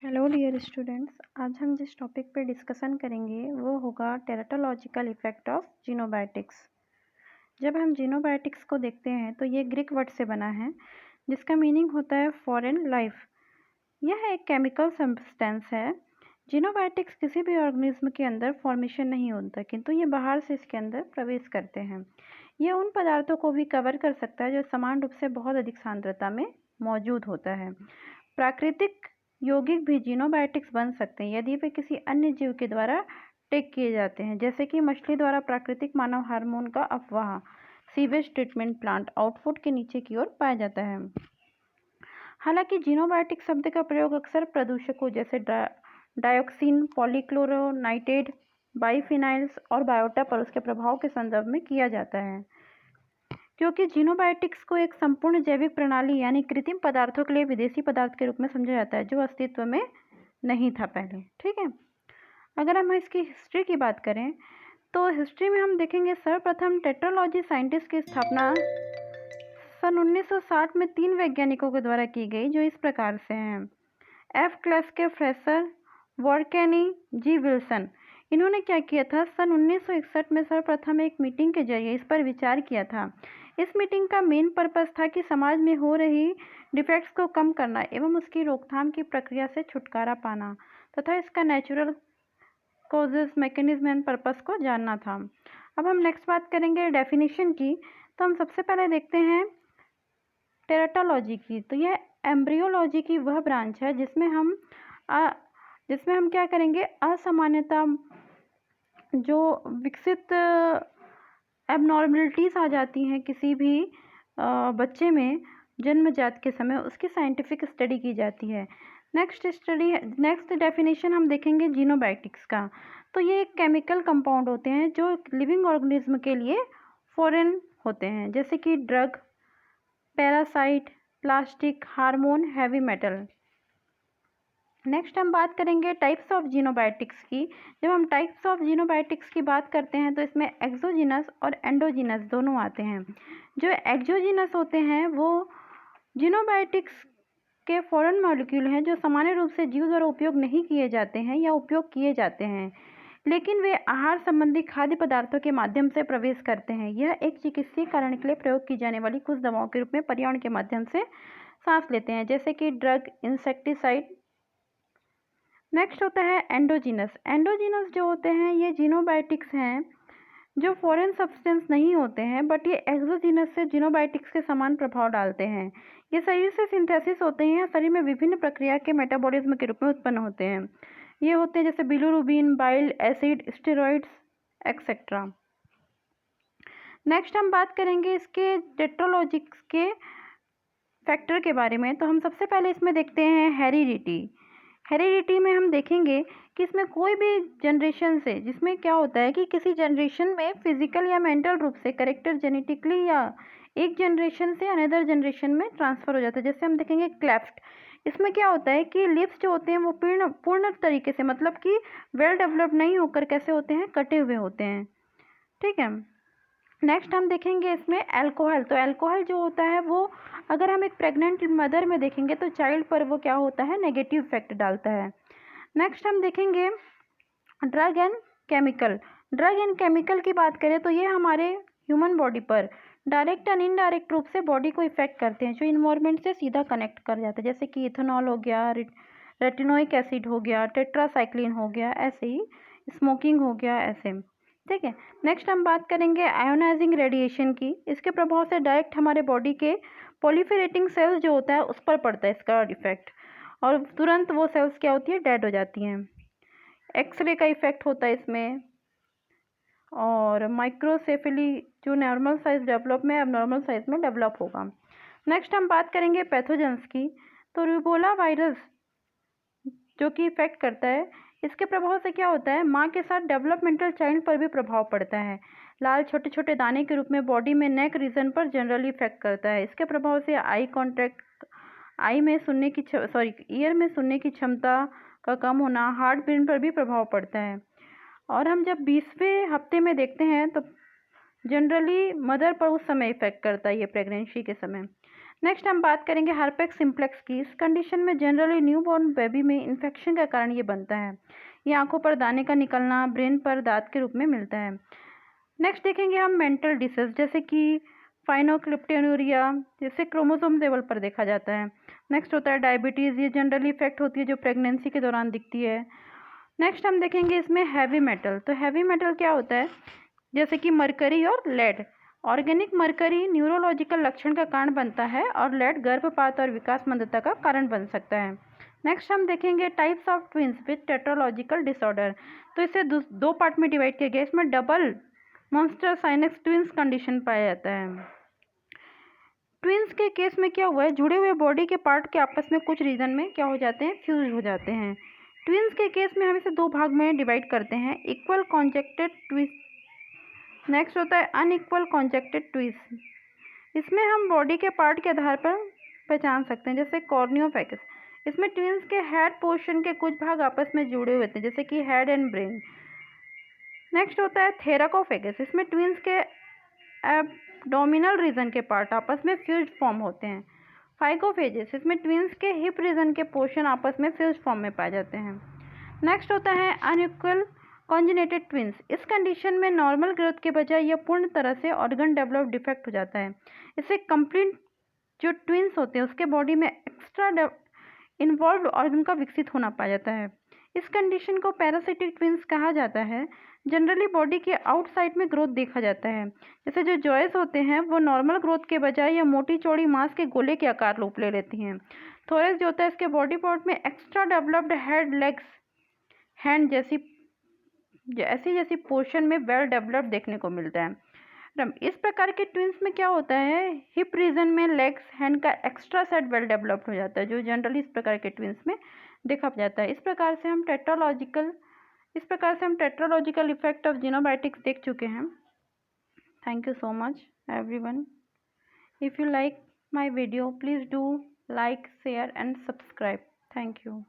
Hello dear students, आज हम जिस टॉपिक पे डिस्कशन करेंगे वो होगा टेराटोलॉजिकल इफेक्ट ऑफ जीनोबायोटिक्स। जब हम जीनोबायोटिक्स को देखते हैं तो ये ग्रीक वर्ड से बना है जिसका मीनिंग होता है फॉरेन लाइफ। यह एक केमिकल सब्सटेंस है। जीनोबायोटिक्स किसी भी ऑर्गेनिज्म के अंदर फॉर्मेशन नहीं होता, किंतु ये बाहर से इसके अंदर प्रवेश करते हैं। ये उन पदार्थों को भी कवर कर सकता है जो समान रूप से बहुत अधिक सांद्रता में मौजूद होता है। प्राकृतिक यौगिक भी जीनोबायोटिक्स बन सकते हैं यदि वे किसी अन्य जीव के द्वारा टेक किए जाते हैं, जैसे कि मछली द्वारा प्राकृतिक मानव हार्मोन का अपवाह सीवेज ट्रीटमेंट प्लांट आउटपुट के नीचे की ओर पाया जाता है। हालांकि जीनोबायोटिक शब्द का प्रयोग अक्सर प्रदूषकों जैसे डायोक्सिन, पॉलीक्लोरोनाइटेड, बाइफिनाइल्स और बायोटा पर उसके प्रभाव के संदर्भ में किया जाता है, क्योंकि जीनोबायोटिक्स को एक संपूर्ण जैविक प्रणाली यानी कृत्रिम पदार्थों के लिए विदेशी पदार्थ के रूप में समझा जाता है जो अस्तित्व में नहीं था पहले। ठीक है, अगर हम इसकी हिस्ट्री की बात करें तो हिस्ट्री में हम देखेंगे सर्वप्रथम टेट्रोलॉजी साइंटिस्ट की स्थापना सन 1960 में 3 वैज्ञानिकों के द्वारा की गई, जो इस प्रकार से हैं। एफ क्लस्के फ्रेसर, वॉर्केनी, जी विल्सन। इन्होंने क्या किया था, सन 1961 में सर्वप्रथम एक मीटिंग के जरिए इस पर विचार किया था। इस मीटिंग का मेन पर्पस था कि समाज में हो रही डिफेक्ट्स को कम करना एवं उसकी रोकथाम की प्रक्रिया से छुटकारा पाना तथा इसका natural causes, mechanism and purpose को जानना था। अब हम नेक्स्ट बात करेंगे डेफिनेशन की। तो हम सबसे पहले देखते हैं टेराटोलॉजी की। तो यह एम्ब्रियोलॉजी की वह ब्रांच है जिसमें हम क्या करेंगे, असामान्यता जो विकसित एबनॉर्मलिटीज़ आ जाती हैं किसी भी बच्चे में जन्मजात के समय, उसकी साइंटिफिक स्टडी की जाती है। नेक्स्ट डेफिनेशन हम देखेंगे जीनोबायोटिक्स का। तो ये एक केमिकल कंपाउंड होते हैं जो लिविंग ऑर्गेनिज्म के लिए फॉरेन होते हैं, जैसे कि drug, parasite, plastic, hormone, heavy metal. Next हम बात करेंगे टाइप्स ऑफ जीनोबायोटिक्स की। जब हम टाइप्स ऑफ जीनोबायोटिक्स की बात करते हैं तो इसमें एक्सोजीनस और एंडोजीनस दोनों आते हैं। जो एक्सोजीनस होते हैं वो जीनोबायोटिक्स के फॉरेन मॉलिक्यूल हैं जो सामान्य रूप से जीव द्वारा उपयोग नहीं किए जाते हैं या उपयोग किए जाते हैं, लेकिन वे आहार संबंधी खाद्य पदार्थों के माध्यम से प्रवेश करते हैं। यह एक चिकित्सीय कारण के लिए प्रयोग की जाने वाली कुछ दवाओं के रूप में पर्यावरण के माध्यम से सांस लेते हैं, जैसे कि ड्रग, इंसेक्टिसाइड। नेक्स्ट होता है एंडोजीनस। एंडोजीनस जो होते हैं ये जीनोबायोटिक्स हैं जो फॉरेन सब्सटेंस नहीं होते हैं, बट ये एक्सोजीनस से जीनोबायोटिक्स के समान प्रभाव डालते हैं। ये शरीर से सिंथेसिस होते हैं, शरीर में विभिन्न प्रक्रिया के मेटाबॉलिज्म के रूप में उत्पन्न होते हैं। ये होते हैं जैसे bilirubin, bile acid, steroids etcetera. Next हम बात करेंगे इसके टेट्रोलॉजिक्स के फैक्टर के बारे में। तो हम सबसे पहले इसमें देखते हैं हेरिडिटी। हेरिडिटी में हम देखेंगे कि इसमें कोई भी जनरेशन से, जिसमें क्या होता है कि किसी जनरेशन में फिजिकल या मेंटल रूप से करेक्टर जेनेटिकली या एक जनरेशन से अनदर जनरेशन में ट्रांसफ़र हो जाता है। जैसे हम देखेंगे क्लेफ्ट, इसमें क्या होता है कि लिप्स जो होते हैं वो पूर्ण तरीके से, मतलब कि वेल डेवलप्ड नहीं होकर कैसे होते हैं, कटे हुए होते हैं। ठीक है, नेक्स्ट हम देखेंगे इसमें अल्कोहल। तो अल्कोहल जो होता है वो अगर हम एक प्रेग्नेंट मदर में देखेंगे तो चाइल्ड पर वो क्या होता है, नेगेटिव इफेक्ट डालता है। नेक्स्ट हम देखेंगे drug and chemical. Drug and chemical की बात करें तो ये हमारे ह्यूमन बॉडी पर डायरेक्ट एंड इनडायरेक्ट रूप से बॉडी को इफेक्ट करते हैं, जो इन्वायरमेंट से सीधा कनेक्ट कर जाते हैं, जैसे कि इथेनॉल हो गया, रेटिनोइक एसिड हो गया, टेट्रासाइक्लिन हो गया, ऐसे ही स्मोकिंग हो गया, ऐसे। ठीक है, नेक्स्ट हम बात करेंगे आयोनाइजिंग रेडिएशन की। इसके प्रभाव से डायरेक्ट हमारे बॉडी के प्रोलिफरेटिंग सेल्स जो होता है उस पर पड़ता है इसका इफेक्ट, और तुरंत वो सेल्स क्या होती है, डेड हो जाती हैं। एक्सरे का इफेक्ट होता है इसमें, और माइक्रोसेफेली जो नॉर्मल साइज डेवलप में अब नॉर्मल साइज में डेवलप होगा। नेक्स्ट हम बात करेंगे पैथोजेंस की। तो रूबेला वायरस जो कि इफेक्ट करता है, इसके प्रभाव से क्या होता है, माँ के साथ डेवलपमेंटल चाइल्ड पर भी प्रभाव पड़ता है। लाल छोटे छोटे दाने के रूप में बॉडी में नेक रीजन पर जनरली इफेक्ट करता है। इसके प्रभाव से आई कॉन्ट्रैक्ट, ईयर में सुनने की क्षमता का कम होना, हार्ट ब्रेन पर भी प्रभाव पड़ता है। और हम जब 20वें हफ्ते में देखते हैं तो जनरली मदर पर उस समय इफेक्ट करता है ये प्रेगनेंसी के समय। नेक्स्ट हम बात करेंगे हर्पेक्स सिम्प्लेक्स की। इस कंडीशन में जनरली न्यूबॉर्न बेबी में इन्फेक्शन का कारण ये बनता है। ये आंखों पर दाने का निकलना, ब्रेन पर दांत के रूप में मिलता है। नेक्स्ट देखेंगे हम मेंटल डिसीज जैसे कि फाइनोक्लिप्टेनूरिया, जैसे क्रोमोसोम लेवल पर देखा जाता है। नेक्स्ट होता है डायबिटीज़, ये जनरली इफेक्ट होती है जो प्रेगनेंसी के दौरान दिखती है। नेक्स्ट हम देखेंगे इसमें हैवी मेटल। तो हैवी मेटल क्या होता है, जैसे कि मरकरी और लेड। ऑर्गेनिक मरकरी न्यूरोलॉजिकल लक्षण का कारण बनता है और लेड गर्भपात और विकास मंदता का कारण बन सकता है। नेक्स्ट हम देखेंगे types of twins with teratological disorder. तो इसे दो पार्ट में डिवाइड किया गया। इसमें डबल मॉन्स्टर साइनेक्स ट्विंस कंडीशन पाया जाता है। ट्विंस के केस में क्या हुआ है, जुड़े हुए बॉडी के पार्ट के आपस में कुछ रीजन में क्या हो जाते हैं, फ्यूज हो जाते हैं। ट्विंस के केस में हम इसे दो भाग में डिवाइड करते हैं, इक्वल कॉन्जेक्टेड ट्विंस। नेक्स्ट होता है अनइक्वल कॉन्जेक्टेड ट्विंस। इसमें हम बॉडी के पार्ट के आधार पर पहचान सकते हैं, जैसे कॉर्नियोफेकस। इसमें ट्विंस के हेड पोर्शन के कुछ भाग आपस में जुड़े हुए थे, जैसे कि हेड एंड ब्रेन। नेक्स्ट होता है थेराकोफेगस। इसमें ट्विंस के एब्डोमिनल रीजन के पार्ट आपस में फ्यूज फॉर्म होते हैं। फाइगोफेजेस, इसमें ट्विंस के हिप रीजन के पोर्शन आपस में फ्यूज फॉर्म में पाए जाते हैं। नेक्स्ट होता है अनइक्वल कॉन्जेनेटेड ट्विंस। इस कंडीशन में नॉर्मल ग्रोथ के बजाय यह पूर्ण तरह से ऑर्गन डेवलप डिफेक्ट हो जाता है। इससे कंप्लीट जो ट्विंस होते हैं उसके बॉडी में एक्स्ट्रा इन्वॉल्व ऑर्गन का विकसित होना पाया जाता है। इस कंडीशन को पैरासिटिक ट्विंस कहा जाता है। जनरली बॉडी के आउटसाइड में ग्रोथ देखा जाता है, जैसे जो जॉयस होते हैं वो नॉर्मल ग्रोथ के बजाय या मोटी चौड़ी मांस के गोले के आकार रूप ले लेती हैं। थोरेक्स जो होता है इसके बॉडी पार्ट में extra developed head, legs, hand जैसी पोर्शन में वेल डेवलप्ड देखने को मिलता है। इस प्रकार के ट्विंस में क्या होता है, हिप रीजन में लेग्स, हैंड का एक्स्ट्रा सेट वेल डेवलप्ड हो जाता है, जो जनरली इस प्रकार के ट्विंस में देखा जाता है। इस प्रकार से हम टेट्रोलॉजिकल इफेक्ट ऑफ जीनोबायोटिक्स देख चुके हैं। Thank you so much everyone. If you like my video please do like, share and subscribe. Thank you.